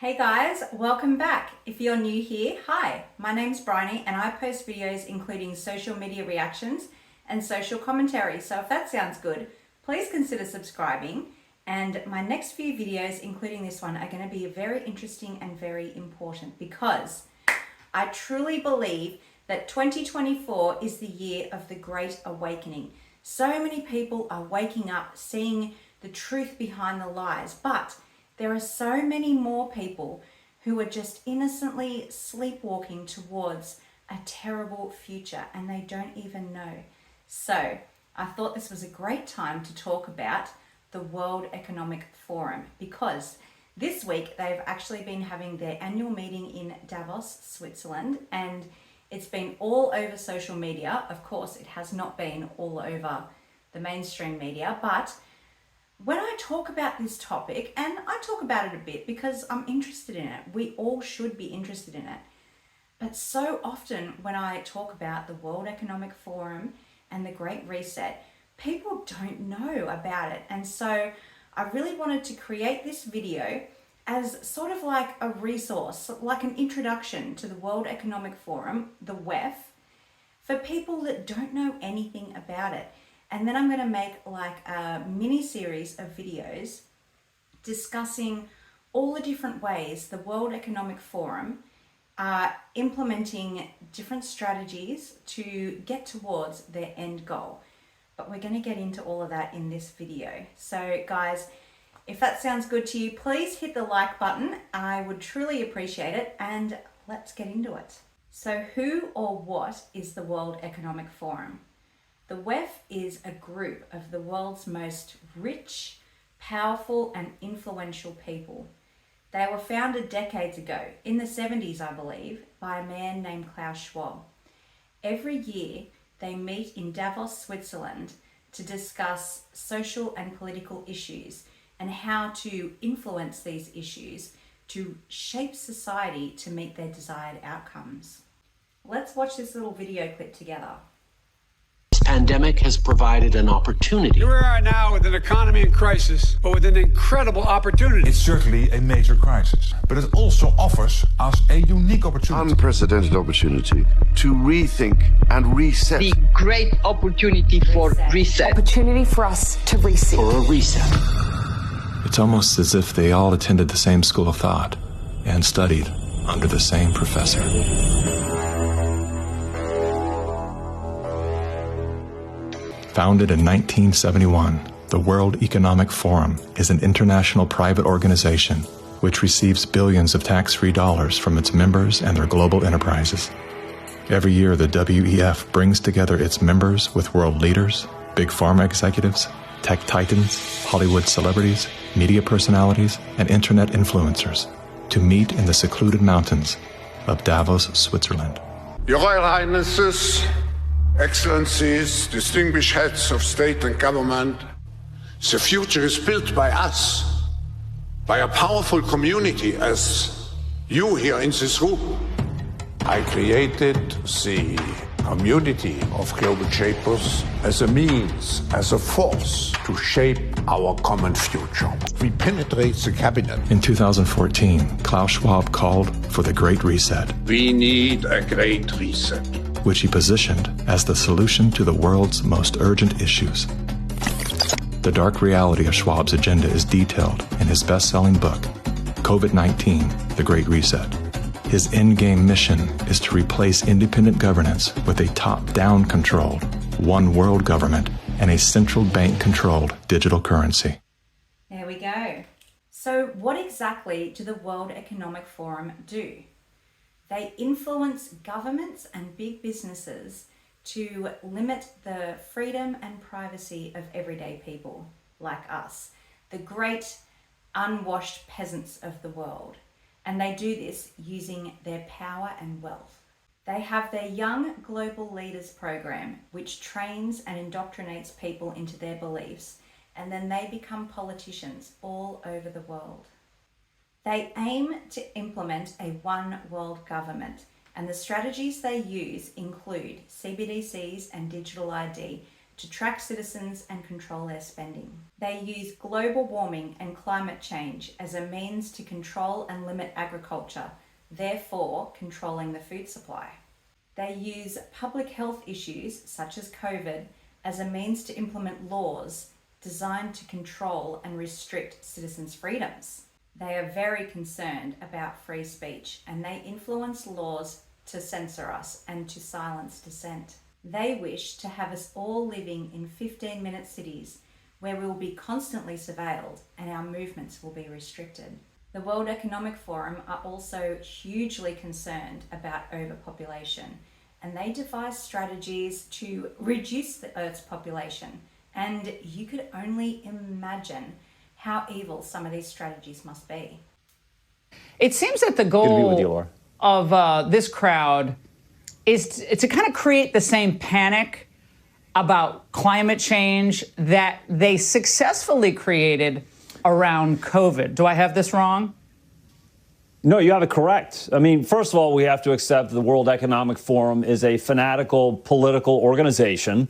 Hey guys, welcome back. If you're new here, hi, my name's Bryony and I post videos including social media reactions and social commentary. So if that sounds good, please consider subscribing. And my next few videos, including this one, are going to be very interesting and very important because I truly believe that 2024 is the year of the Great Awakening. So many people are waking up, seeing the truth behind the lies, but there are so many more people who are just innocently sleepwalking towards a terrible future and they don't even know. So I thought this was a great time to talk about the World Economic Forum because this week they've actually been having their annual meeting in Davos, Switzerland, and it's been all over social media. Of course, it has not been all over the mainstream media, but when I talk about this topic, and I talk about it a bit because I'm interested in it, we all should be interested in it. But so often when I talk about the World Economic Forum and the Great Reset, people don't know about it. And so I really wanted to create this video as sort of like a resource, like an introduction to the World Economic Forum, the WEF, for people that don't know anything about it. And then I'm going to make like a mini series of videos discussing all the different ways the World Economic Forum are implementing different strategies to get towards their end goal. But we're going to get into all of that in this video. So guys, if that sounds good to you, please hit the like button. I would truly appreciate it. And let's get into it. So who or what is the World Economic Forum? The WEF is a group of the world's most rich, powerful and influential people. They were founded decades ago, in the 70s I believe, by a man named Klaus Schwab. Every year they meet in Davos, Switzerland to discuss social and political issues and how to influence these issues to shape society to meet their desired outcomes. Let's watch this little video clip together. Pandemic has provided an opportunity. Here we are now with an economy in crisis, but with an incredible opportunity. It's certainly a major crisis, but it also offers us a unique opportunity. Unprecedented opportunity to rethink and reset. The great opportunity for reset. Opportunity for us to reset. For a reset. It's almost as if they all attended the same school of thought and studied under the same professor. Founded in 1971, the World Economic Forum is an international private organization which receives billions of tax-free dollars from its members and their global enterprises. Every year, the WEF brings together its members with world leaders, big pharma executives, tech titans, Hollywood celebrities, media personalities, and internet influencers to meet in the secluded mountains of Davos, Switzerland. Your Royal Highnesses, Excellencies, distinguished heads of state and government, the future is built by us, by a powerful community as you here in this room. I created the community of global shapers as a means, as a force to shape our common future. We penetrate the cabinet. In 2014, Klaus Schwab called for the Great Reset. We need a great reset, which he positioned as the solution to the world's most urgent issues. The dark reality of Schwab's agenda is detailed in his best-selling book, COVID-19, The Great Reset. His endgame mission is to replace independent governance with a top-down controlled, one world government and a central bank-controlled digital currency. There we go. So what exactly do the World Economic Forum do? They influence governments and big businesses to limit the freedom and privacy of everyday people like us, the great unwashed peasants of the world. And they do this using their power and wealth. They have their Young Global Leaders program, which trains and indoctrinates people into their beliefs, and then they become politicians all over the world. They aim to implement a one world government, and the strategies they use include CBDCs and digital ID to track citizens and control their spending. They use global warming and climate change as a means to control and limit agriculture, therefore controlling the food supply. They use public health issues such as COVID as a means to implement laws designed to control and restrict citizens' freedoms. They are very concerned about free speech and they influence laws to censor us and to silence dissent. They wish to have us all living in 15-minute cities where we will be constantly surveilled and our movements will be restricted. The World Economic Forum are also hugely concerned about overpopulation, and they devise strategies to reduce the Earth's population. And you could only imagine how evil some of these strategies must be. It seems that the goal of this crowd is to kind of create the same panic about climate change that they successfully created around COVID. Do I have this wrong? No, you have it correct. I mean, first of all, we have to accept the World Economic Forum is a fanatical political organization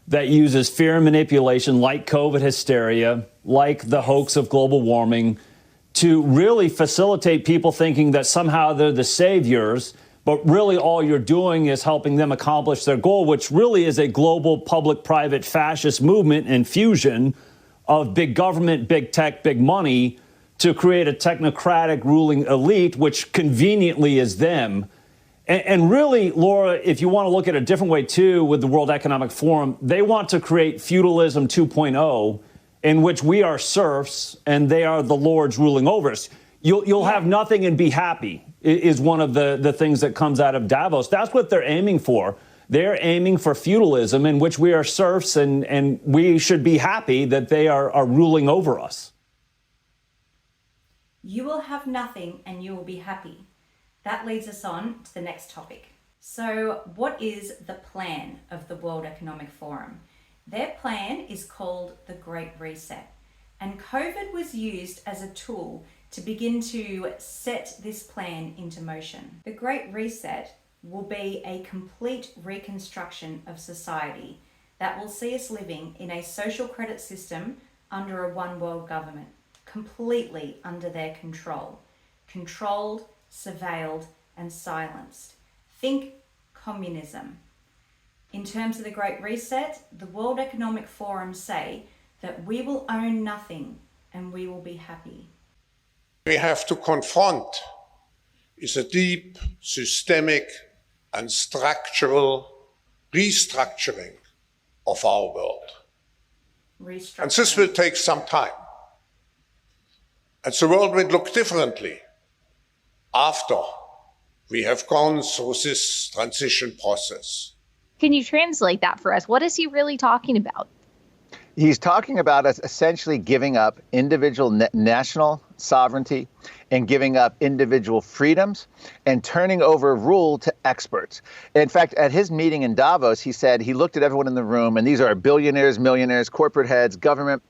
that uses fear and manipulation like COVID hysteria, like the hoax of global warming, to really facilitate people thinking that somehow they're the saviors, but really all you're doing is helping them accomplish their goal, which really is a global public-private fascist movement and fusion of big government, big tech, big money to create a technocratic ruling elite, which conveniently is them. And really, Laura, if you want to look at a different way, too, with the World Economic Forum, they want to create feudalism 2.0, in which we are serfs and they are the lords ruling over us. You'll have nothing and be happy is one of the things that comes out of Davos. That's what they're aiming for. They're aiming for feudalism in which we are serfs and we should be happy that they are ruling over us. You will have nothing and you will be happy. That leads us on to the next topic. So what is the plan of the World Economic Forum? Their plan is called the Great Reset, and COVID was used as a tool to begin to set this plan into motion. The Great Reset will be a complete reconstruction of society that will see us living in a social credit system under a one world government, completely under their control, controlled, surveilled, and silenced. Think communism. In terms of the Great Reset, the World Economic Forum say that we will own nothing and we will be happy. We have to confront is a deep, systemic, and structural restructuring of our world. And this will take some time. And the world will look differently after we have gone through this transition process. Can you translate that for us? What is he really talking about? He's talking about us essentially giving up individual national sovereignty and giving up individual freedoms and turning over rule to experts. In fact, at his meeting in Davos, he said he looked at everyone in the room, and these are billionaires, millionaires, corporate heads, government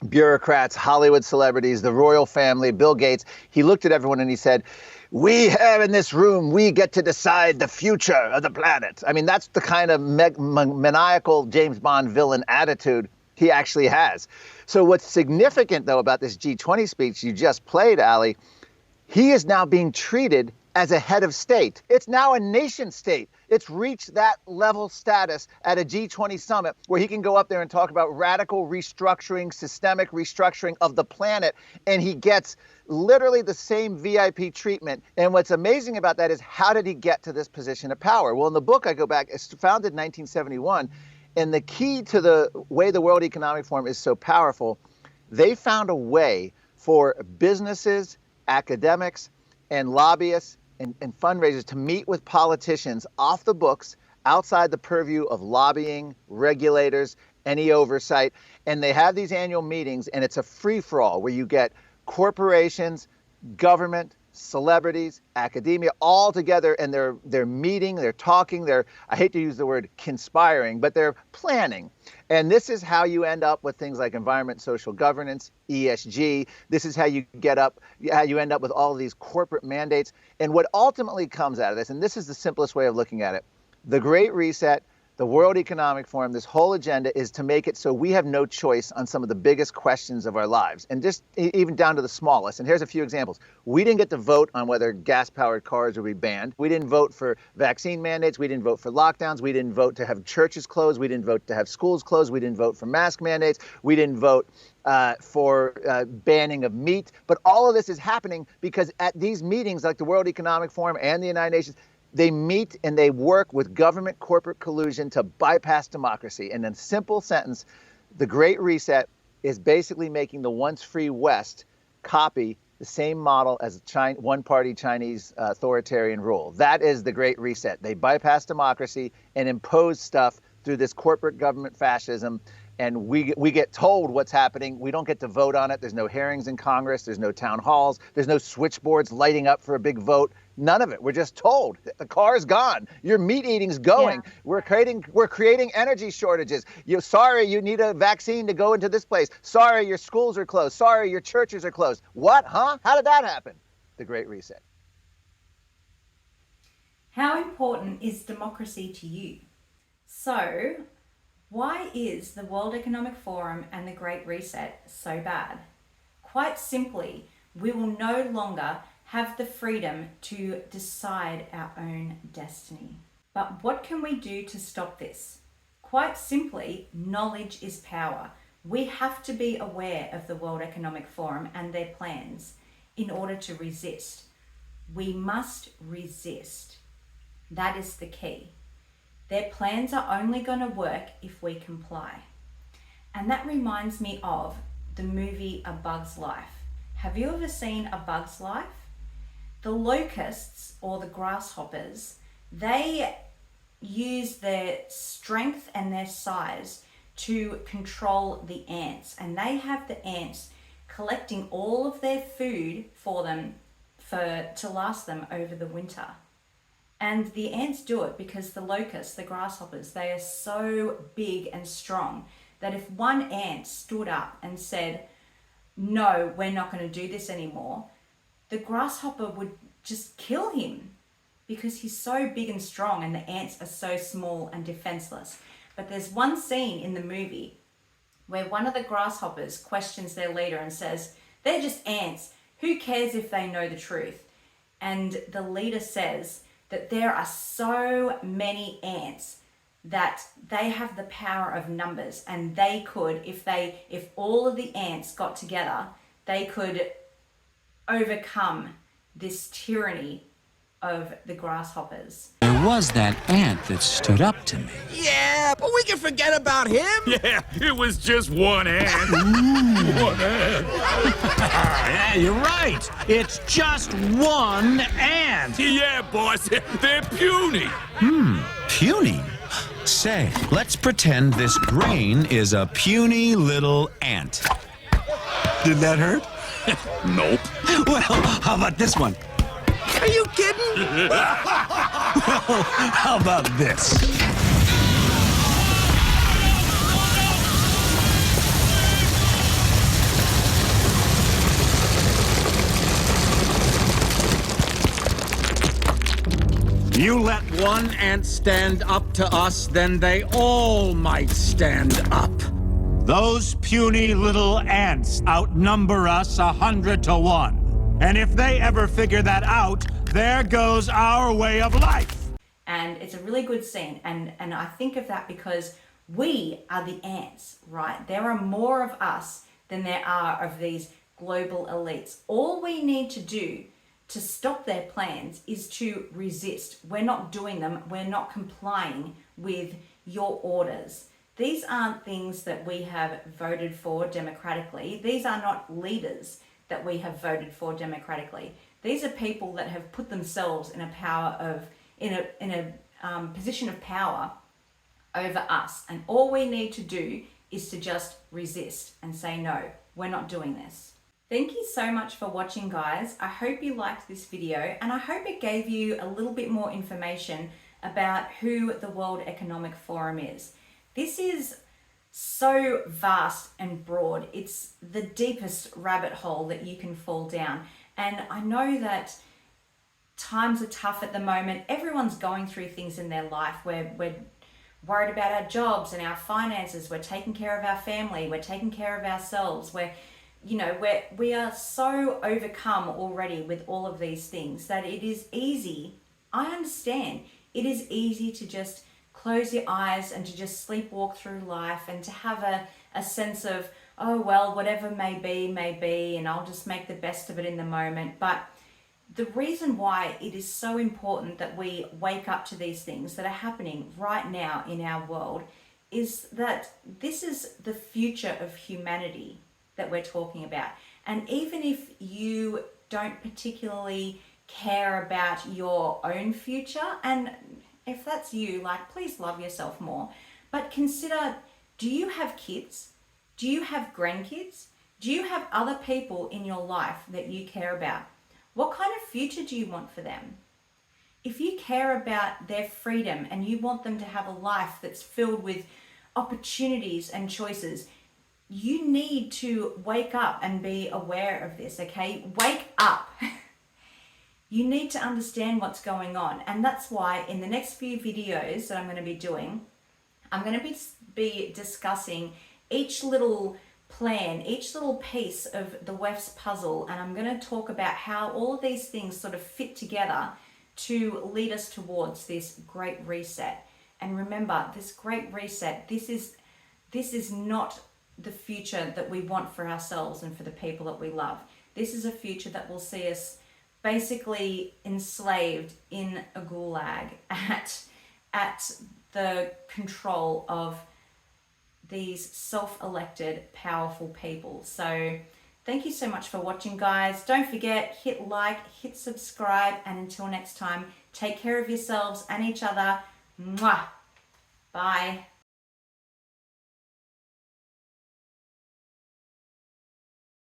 bureaucrats, Hollywood celebrities, the royal family, Bill Gates. He looked at everyone and he said, we have in this room, we get to decide the future of the planet. I mean, that's the kind of maniacal James Bond villain attitude he actually has. So what's significant, though, about this G20 speech you just played, Ali, he is now being treated as a head of state. It's now a nation state. It's reached that level status at a G20 summit where he can go up there and talk about radical restructuring, systemic restructuring of the planet, and he gets literally the same VIP treatment. And what's amazing about that is, how did he get to this position of power? Well, in the book, I go back, it's founded in 1971, and the key to the way the World Economic Forum is so powerful, they found a way for businesses, academics, and lobbyists and fundraisers to meet with politicians off the books, outside the purview of lobbying, regulators, any oversight. And they have these annual meetings, and it's a free-for-all where you get corporations, government, celebrities, academia, all together, and they're meeting, they're talking, I hate to use the word conspiring, but they're planning. And this is how you end up with things like environment, social governance, ESG. This is how you end up with all of these corporate mandates. And what ultimately comes out of this, and this is the simplest way of looking at it, the Great Reset The World Economic Forum, this whole agenda is to make it so we have no choice on some of the biggest questions of our lives, and just even down to the smallest. And here's a few examples. We didn't get to vote on whether gas-powered cars would be banned. We didn't vote for vaccine mandates. We didn't vote for lockdowns. We didn't vote to have churches closed. We didn't vote to have schools closed. We didn't vote for mask mandates. We didn't vote for banning of meat. But all of this is happening because at these meetings, like the World Economic Forum and the United Nations, they meet and they work with government corporate collusion to bypass democracy. And in a simple sentence, the Great Reset is basically making the once free West copy the same model as one-party Chinese authoritarian rule. That is the Great Reset. They bypass democracy and impose stuff through this corporate government fascism. And we get told what's happening. We don't get to vote on it. There's no hearings in Congress. There's no town halls. There's no switchboards lighting up for a big vote. None of it. We're just told the car's gone. Your meat eating's going. Yeah. We're creating energy shortages. Sorry, you need a vaccine to go into this place. Sorry, your schools are closed. Sorry, your churches are closed. What? Huh? How did that happen? The Great Reset. How important is democracy to you? So, why is the World Economic Forum and the Great Reset so bad? Quite simply, we will no longer have the freedom to decide our own destiny. But what can we do to stop this? Quite simply, knowledge is power. We have to be aware of the World Economic Forum and their plans in order to resist. We must resist. That is the key. Their plans are only going to work if we comply. And that reminds me of the movie A Bug's Life. Have you ever seen A Bug's Life? The locusts, or the grasshoppers, they use their strength and their size to control the ants. And they have the ants collecting all of their food for them to last them over the winter. And the ants do it because the locusts, the grasshoppers, they are so big and strong that if one ant stood up and said, no, we're not going to do this anymore, the grasshopper would just kill him because he's so big and strong and the ants are so small and defenseless. But there's one scene in the movie where one of the grasshoppers questions their leader and says, they're just ants. Who cares if they know the truth? And the leader says that there are so many ants that they have the power of numbers, and they could, if all of the ants got together, they could overcome this tyranny of the grasshoppers. There was that ant that stood up to me. Yeah, but we can forget about him. Yeah, it was just one ant. One ant. Yeah, you're right. It's just one ant. Yeah, boss. They're puny. Puny? Say, let's pretend this grain is a puny little ant. Did that hurt? Nope. Well, how about this one? Are you kidding? Well, how about this? You let one ant stand up to us, then they all might stand up. Those puny little ants outnumber us 100 to 1. And if they ever figure that out, there goes our way of life. And it's a really good scene. And I think of that because we are the ants, right? There are more of us than there are of these global elites. All we need to do to stop their plans is to resist. We're not doing them. We're not complying with your orders. These aren't things that we have voted for democratically. These are not leaders that we have voted for democratically. These are people that have put themselves in a position of power over us. And all we need to do is to just resist and say, no, we're not doing this. Thank you so much for watching, guys. I hope you liked this video, and I hope it gave you a little bit more information about who the World Economic Forum is. This is so vast and broad. It's the deepest rabbit hole that you can fall down. And I know that times are tough at the moment. Everyone's going through things in their life where worried about our jobs and our finances. We're taking care of our family. We're taking care of ourselves. We are so overcome already with all of these things that it is easy. I understand. It is easy to just close your eyes and to just sleepwalk through life and to have a sense of, oh, well, whatever may be, and I'll just make the best of it in the moment. But the reason why it is so important that we wake up to these things that are happening right now in our world is that this is the future of humanity that we're talking about. And even if you don't particularly care about your own future, and if that's you, like, please love yourself more, but consider, do you have kids? Do you have grandkids? Do you have other people in your life that you care about? What kind of future do you want for them? If you care about their freedom and you want them to have a life that's filled with opportunities and choices, you need to wake up and be aware of this, okay? Wake up. You need to understand what's going on. And that's why in the next few videos that I'm going to be doing, I'm going to be discussing each little plan, each little piece of the WEF's puzzle, and I'm going to talk about how all of these things sort of fit together to lead us towards this great reset. And remember, this great reset, this is not the future that we want for ourselves and for the people that we love. This is a future that will see us basically enslaved in a gulag at the control of these self-elected powerful people. So thank you so much for watching, guys. Don't forget, hit like, hit subscribe, and until next time, take care of yourselves and each other. Mwah. Bye.